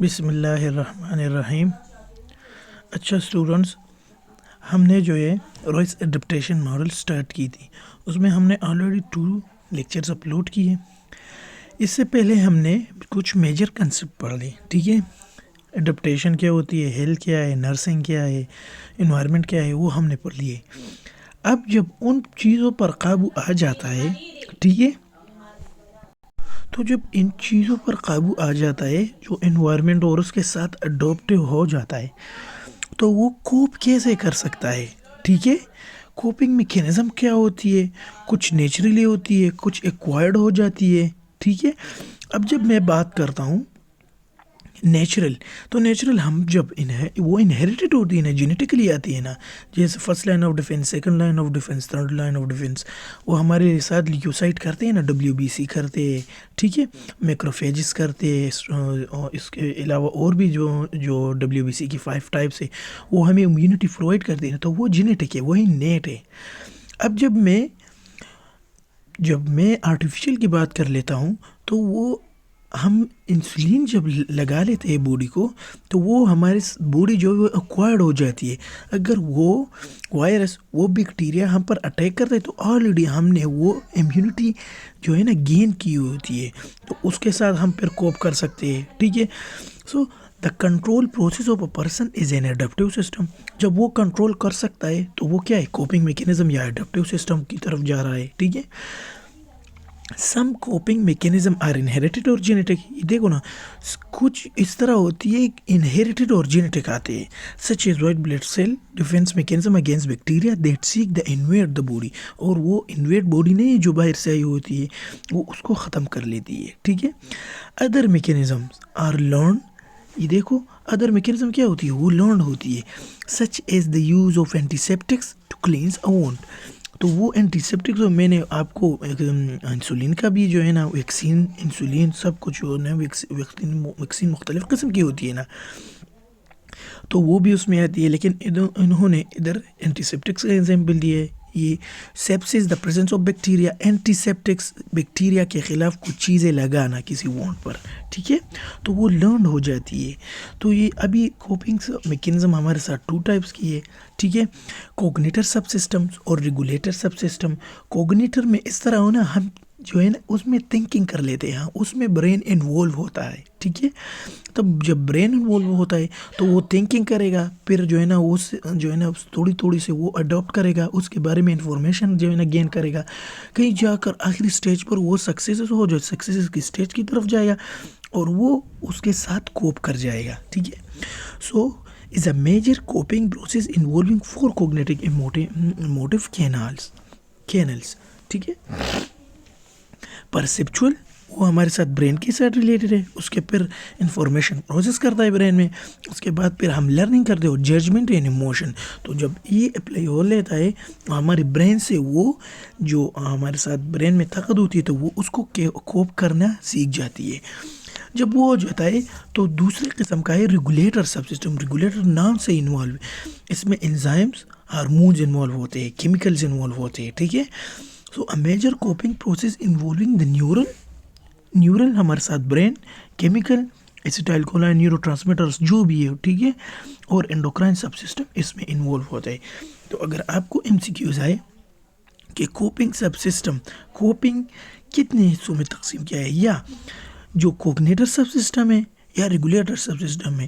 بسم اللہ الرحمن الرحیم. اچھا اسٹوڈنٹس، ہم نے جو ہے رائس ایڈپٹیشن ماڈل سٹارٹ کی تھی. اس میں ہم نے آلریڈی 2 لیکچرز اپلوڈ کیے. اس سے پہلے ہم نے کچھ میجر کنسیپٹ پڑھ لی. ٹھیک ہے، ایڈپٹیشن کیا ہوتی ہے، ہیلتھ کیا ہے، نرسنگ کیا ہے، انوائرمنٹ کیا ہے، وہ ہم نے پڑھ لیے. اب جب ان چیزوں پر قابو آ جاتا ہے، ٹھیک ہے، تو جب ان چیزوں پر قابو آ جاتا ہے، جو انوائرمنٹ اور اس کے ساتھ اڈاپٹ ہو جاتا ہے، تو وہ کوپ کیسے کر سکتا ہے. ٹھیک ہے، کوپنگ میکینزم کیا ہوتی ہے، کچھ نیچرلی ہوتی ہے، کچھ ایکوائرڈ ہو جاتی ہے. ٹھیک ہے، اب جب میں بات کرتا ہوں نیچرل، تو نیچرل ہم جب وہ انہیریٹڈ ہوتی ہے نا، جینیٹیکلی آتی ہے نا. جیسے first line of defence, second line of defence, third line of defence, وہ ہمارے ساتھ لیوسائٹ کرتے ہیں نا، WBC کرتے ہیں. ٹھیک ہے، میکروفیجز کرتے ہیں. اس کے علاوہ اور بھی جو WBC کی 5 ٹائپس ہے، وہ ہمیں امیونٹی پرووائڈ کرتے ہیں. تو وہ جینیٹک ہے، وہی نیٹ ہے. اب جب میں آرٹیفیشل کی بات کر لیتا ہوں، تو وہ ہم انسولین جب لگا لیتے ہیں باڈی کو، تو وہ ہمارے باڈی جو ہے وہ ایکوائرڈ ہو جاتی ہے. اگر وہ وائرس، وہ بیکٹیریا ہم پر اٹیک کرتا ہے، تو آلریڈی ہم نے وہ امیونٹی جو ہے نا گین کی ہوتی ہے، تو اس کے ساتھ ہم پھر کوپ کر سکتے ہیں. ٹھیک ہے، so the control process of a person is an adaptive system. جب وہ کنٹرول کر سکتا ہے، تو وہ کیا ہے، کوپنگ میکینزم یا ایڈپٹیو سسٹم کی طرف جا رہا ہے. ٹھیک ہے، some coping mechanism are inherited اور جینیٹک. دیکھو نا، کچھ اس طرح ہوتی ہے، انہیریٹڈ اور جینیٹک آتے ہیں. Such as white blood cell defence mechanism against bacteria that seek the invade the body. اور وہ انویڈ باڈی نہیں ہے جو باہر سے آئی ہوتی ہے، وہ اس کو ختم کر لیتی ہے. ٹھیک ہے، ادر میکینزم آر لرن. یہ دیکھو، ادر میکینزم کیا ہوتی ہے، وہ لرن ہوتی ہے. Such as the use of antiseptics to cleanse a wound. تو وہ اینٹی سیپٹک جو میں نے آپ کو انسولین کا بھی جو ہے نا، ویکسین، انسولین، سب کچھ جو ہے نا، ویکسین مختلف قسم کی ہوتی ہے نا، تو وہ بھی اس میں آتی ہے. لیکن انہوں نے ادھر اینٹی سیپٹکس کا ایگزامپل دیا ہے. یہ sepsis the presence of bacteria, antiseptics, bacteria کے خلاف کچھ چیزیں لگانا کسی وونڈ پر. ٹھیک ہے، تو وہ لرنڈ ہو جاتی ہے. تو یہ ابھی کوپنگ میکینزم ہمارے ساتھ 2 ٹائپس کی ہے. ٹھیک ہے، کوگنیٹر سب سسٹم اور ریگولیٹر سب سسٹم. کوگنیٹر میں اس طرح ہونا، ہم جو ہے نا اس میں تھنکنگ کر لیتے ہیں، اس میں برین انوالو ہوتا ہے. ٹھیک ہے، تب جب برین انوالو ہوتا ہے، تو وہ تھنکنگ کرے گا، پھر جو ہے نا اس جو ہے نا تھوڑی سے وہ اڈاپٹ کرے گا، اس کے بارے میں انفارمیشن جو ہے نا گین کرے گا. کہیں جا کر آخری سٹیج پر وہ سکسیس ہو، جو سکسیس کی سٹیج کی طرف جائے گا، اور وہ اس کے ساتھ کوپ کر جائے گا. ٹھیک ہے، سو is a major coping process involving 4 cognitive emotive canals. ٹھیک ہے، پرسیپچول، وہ ہمارے ساتھ برین کے ساتھ ریلیٹڈ ہے. اس کے پھر انفارمیشن پروسیس کرتا ہے برین میں. اس کے بعد پھر ہم لرننگ کرتے ہو، ججمنٹ اینڈ ایموشن. تو جب یہ اپلائی ہو لیتا ہے، تو ہمارے برین سے وہ جو ہمارے ساتھ برین میں طاقت ہوتی ہے، تو وہ اس کو کوپ کرنا سیکھ جاتی ہے. جب وہ ہو جاتا ہے، تو دوسری قسم کا ہے ریگولیٹر سب سسٹم. ریگولیٹر نام سے انوالو، اس میں انزائمز، ہارمونز انوالو ہوتے ہیں، کیمیکلز انوالو ہوتے ہیں. ٹھیک ہے، so a major coping process involving the neural ہمارے ساتھ brain, chemical, acetylcholine, neurotransmitters جو بھی ہے. ٹھیک ہے، اور انڈوکرائن سب سسٹم اس میں انوالو ہوتا ہے. تو اگر آپ کو MCQs آئے کہ کوپنگ سب سسٹم، کوپنگ کتنے حصوں میں تقسیم کیا ہے، یا جو کوگنیٹر سب سسٹم ہے یا ریگولیٹر سب سسٹم ہے،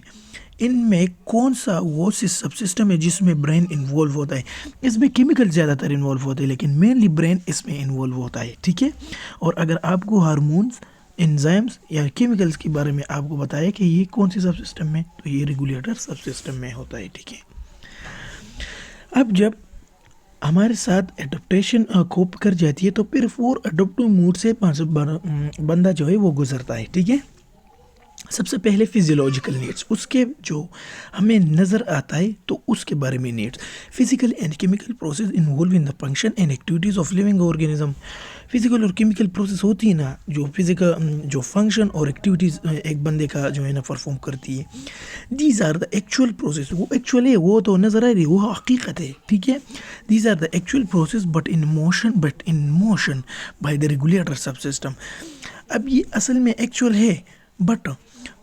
ان میں کون سا وہ سب سسٹم ہے جس میں برین انوالو ہوتا ہے. اس میں کیمیکل زیادہ تر انوالو ہوتے ہیں، لیکن مینلی برین اس میں انوالو ہوتا ہے. ٹھیک ہے، اور اگر آپ کو ہارمونز، انزائمز یا کیمیکلز کے بارے میں آپ کو بتایا کہ یہ کون سی سب سسٹم میں، تو یہ ریگولیٹر سب سسٹم میں ہوتا ہے. ٹھیک ہے، اب جب ہمارے ساتھ ایڈپٹیشن کوپ کر جاتی ہے، تو پھر 4 اڈپٹیو موڈ سے بندہ جو ہے وہ گزرتا ہے. ٹھیک ہے، سب سے پہلے فزیولوجیکل نیڈس، اس کے جو ہمیں نظر آتا ہے، تو اس کے بارے میں needs. Physical and chemical process involve in the function and activities of living organism. Physical اور کیمیکل پروسیس ہوتی ہے نا، جو فنکشن اور ایکٹیویٹیز ایک بندے کا جو ہے نا پرفارم کرتی ہے. These are the actual process, وہ ایکچوئل ہے، وہ تو نظر آ رہی ہے، وہ حقیقت ہے. ٹھیک ہے، these are the actual process but in motion by the regulator subsystem. اب یہ اصل میں ایکچوئل ہے، but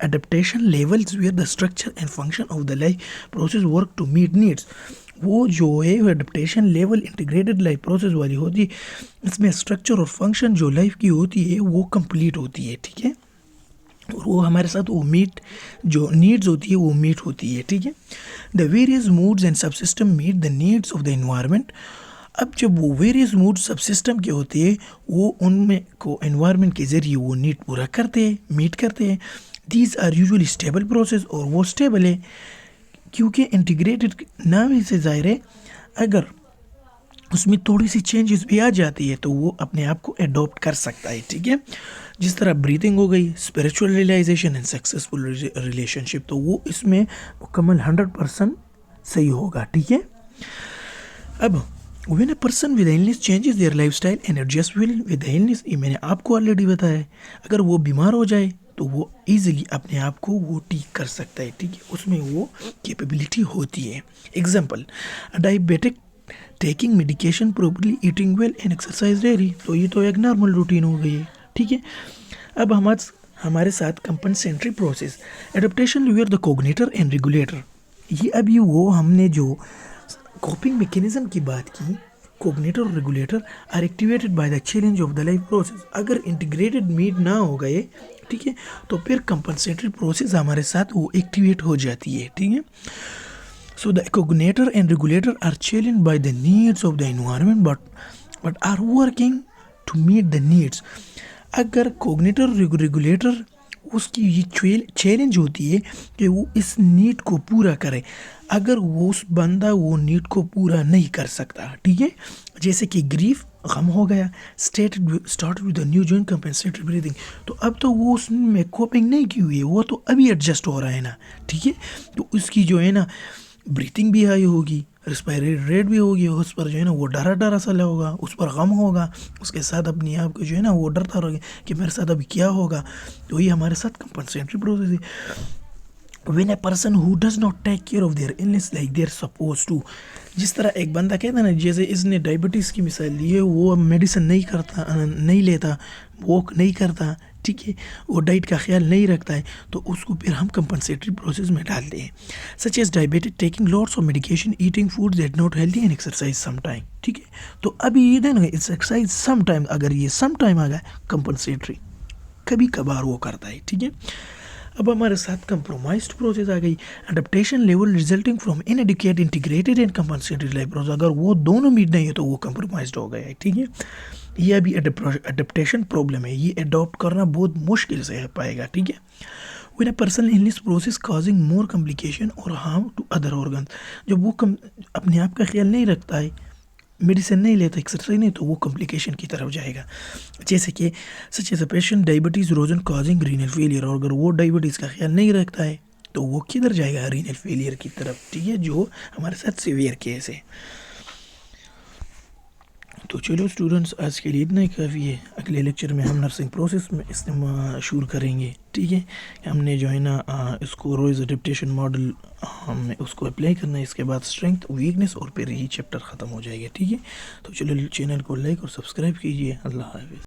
adaptation levels where the structure and function of the life process work to meet needs. وہ جو ہے اڈپٹیشن لیول انٹیگریٹڈ لائف پروسیس والی ہوتی ہے، اس میں اسٹرکچر اور فنکشن جو لائف کی ہوتی ہے وہ کمپلیٹ ہوتی ہے، ٹھیک ہے، اور وہ ہمارے ساتھ وہ میٹ جو نیڈز ہوتی ہے وہ میٹ ہوتی ہے، ٹھیک ہے. The various modes and subsystem meet the needs of the environment. اب جب وہ ویریئس موڈ سب سسٹم کے ہوتے ہیں وہ ان میں کو انوائرمنٹ کے ذریعے وہ نیڈ پورا کرتے ہیں، میٹ کرتے ہیں. These are usually stable process, اور وہ اسٹیبل ہے کیونکہ انٹیگریٹڈ نام سے ظاہر ہے اگر اس میں تھوڑی سی چینجز بھی آ جاتی ہے تو وہ اپنے آپ کو ایڈاپٹ کر سکتا ہے، ٹھیک ہے. جس طرح بریتنگ ہو گئی، spiritual realization and successful relationship, تو وہ اس میں مکمل 100% صحیح ہوگا، ٹھیک ہے. اب when a person with illness changes their lifestyle and adjusts well with the illness، یہ میں نے آپ کو آلریڈی بتایا ہے، اگر وہ بیمار ہو جائے تو وہ ایزیلی اپنے آپ کو وہ ٹھیک کر سکتا ہے، ٹھیک ہے، اس میں وہ کیپیبلٹی ہوتی ہے. Example diabetic taking medication properly eating well and exercise daily, تو یہ تو ایک نارمل روٹین ہو گئی ہے، ٹھیک ہے. اب ہمارے ساتھ compensatory process adaptation where the cognator and regulator. یہ ابھی وہ ہم نے جو کوپنگ میکینزم کی بات کی، کوگنیٹر اور regulator are activated by the challenge of the life process. اگر انٹیگریٹڈ میٹ نہ ہو گئے، ٹھیک ہے، تو پھر کمپنسیٹری پروسیس ہمارے ساتھ وہ ایکٹیویٹ ہو جاتی ہے، ٹھیک ہے. So the cognator and regulator are challenge by the needs of the environment but are working to meet the needs. اگر کوگنیٹر ریگولیٹر اس کی یہ چیلنج ہوتی ہے کہ وہ اس نیڈ کو پورا کرے، اگر وہ اس بندہ وہ نیڈ کو پورا نہیں کر سکتا، ٹھیک ہے، جیسے کہ گریف غم ہو گیا، start with new join compensatory breathing, تو اب تو وہ اس میں کوپنگ نہیں کی ہوئی ہے، وہ تو ابھی ایڈجسٹ ہو رہا ہے نا، ٹھیک ہے. تو اس کی جو ہے نا بریتنگ بھی ہائی ہوگی، ریسپائری ریٹ بھی ہوگی، اس پر جو ہے نا وہ ڈرا سا ہوگا، اس پر غم ہوگا، اس کے ساتھ اپنی آپ کو جو ہے نا وہ ڈرتا رہے گا کہ میرے ساتھ ابھی کیا ہوگا. تو یہ ہمارے ساتھ کمپنسیٹری پروسیس ہے. when a person who does not take care of their illness like they're supposed to، جس طرح ایک بندہ کہتا ہے نا، جیسے اس نے ڈائبٹیز کی مثال لی ہے، وہ میڈیسن نہیں لیتا، واک نہیں کرتا، ٹھیک ہے، وہ ڈائٹ کا خیال نہیں رکھتا ہے، تو اس کو پھر ہم کمپنسیٹری پروسیس میں ڈالتے ہیں. Such as diabetic taking lots of medication, eating food that not healthy and exercise some time, ٹھیک ہے. تو ابھی یہ دینا ایکسرسائز سم ٹائم، اگر یہ سم ٹائم آ گیا کمپنسیٹری، کبھی کبھار وہ کرتا ہے، ٹھیک ہے. اب ہمارے ساتھ کمپرومائزڈ پروسیس آ گئی، adaptation level resulting from inadequate integrated and compensatory life process. اگر وہ دونوں میٹ نہیں ہے تو وہ کمپرومائزڈ ہو گیا ہے، ٹھیک ہے. یہ ابھی اڈپٹیشن پرابلم ہے، یہ اڈاپٹ کرنا بہت مشکل سے پائے گا، ٹھیک ہے. when a person illness process causing more complication or harm to other organs، جب وہ اپنے آپ کا خیال نہیں رکھتا ہے، میڈیسن نہیں لیتا، ایکسرسائز نہیں، تو وہ کمپلیکیشن کی طرف جائے گا. جیسے کہ such as a patient diabetes روزن کازنگ رینل فیلئر، اور اگر وہ ڈائبٹیز کا خیال نہیں رکھتا ہے تو وہ کدھر جائے گا؟ رینل فیلئر کی طرف، ٹھیک ہے، جو ہمارے ساتھ سیویئر کیس ہے. تو چلو اسٹوڈنٹس، آج کے لیے اتنا ہی کافی ہے. اگلے لیکچر میں ہم نرسنگ پروسیس میں استعمال شروع کریں گے، ٹھیک ہے. ہم نے جو ہے نا اس کو روز اڈپٹیشن ماڈل ہم اس کو اپلائی کرنا ہے، اس کے بعد اسٹرینتھ، ویکنیس، اور پھر یہ چیپٹر ختم ہو جائے گا، ٹھیک ہے. تو چلو چینل کو لائک اور سبسکرائب کیجیے. اللہ حافظ.